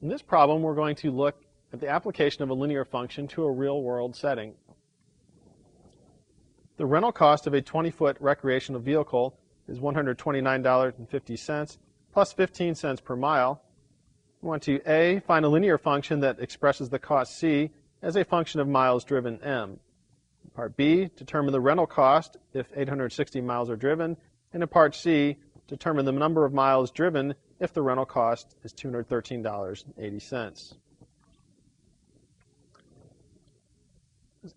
In this problem, we're going to look at the application of a linear function to a real-world setting. The rental cost of a 20-foot recreational vehicle is $129.50 plus 15 cents per mile. We want to A, find a linear function that expresses the cost C as a function of miles driven M. Part B, determine the rental cost if 860 miles are driven. And in Part C, determine the number of miles driven if the rental cost is $213.80.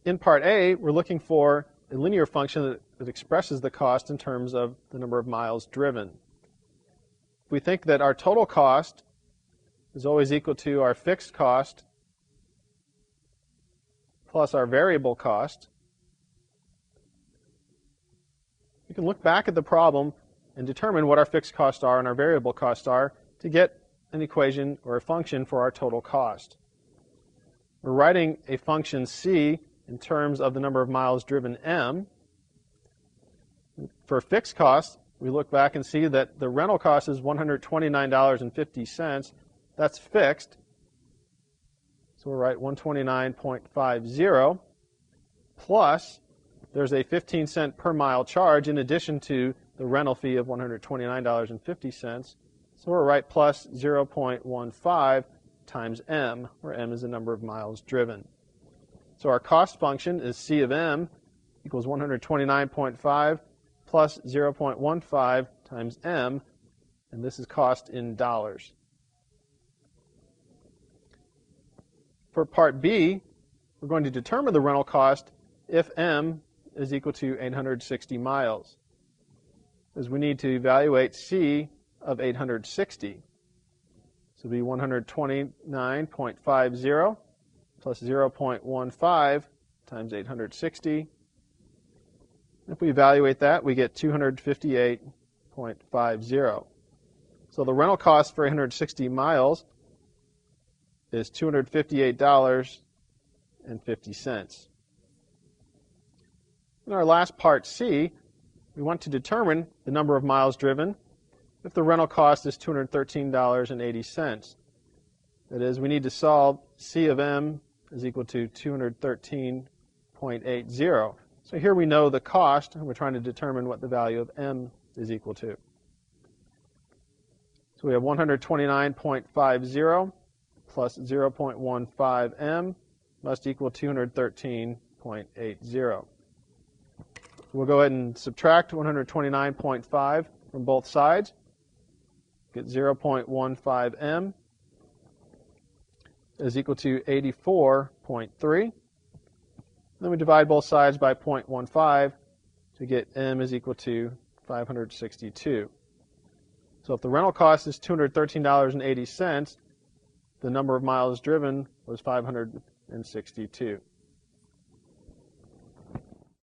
In Part A, we're looking for a linear function that expresses the cost in terms of the number of miles driven. If we think that our total cost is always equal to our fixed cost plus our variable cost, we can look back at the problem and determine what our fixed costs are and our variable costs are to get an equation or a function for our total cost. We're writing a function C in terms of the number of miles driven M. For fixed costs, we look back and see that the rental cost is $129.50. That's fixed. So we'll write 129.50 plus there's a 15-cent per mile charge in addition to the rental fee of $129.50. So we'll write plus 0.15 times M, where M is the number of miles driven. So our cost function is C of M equals 129.5 plus 0.15 times M, and this is cost in dollars. For Part B, we're going to determine the rental cost if M is equal to 860 miles, as we need to evaluate C of 860. So it'll be 129.50 plus 0.15 times 860. If we evaluate that, we get 258.50. So the rental cost for 860 miles is $258.50. In our last part C, we want to determine the number of miles driven if the rental cost is $213.80. That is, we need to solve C of M is equal to 213.80. So here we know the cost, and we're trying to determine what the value of M is equal to. So we have 129.50 plus 0.15 M must equal 213.80. We'll go ahead and subtract 129.5 from both sides. Get 0.15 M is equal to 84.3. Then we divide both sides by 0.15 to get M is equal to 562. So if the rental cost is $213.80, the number of miles driven was 562.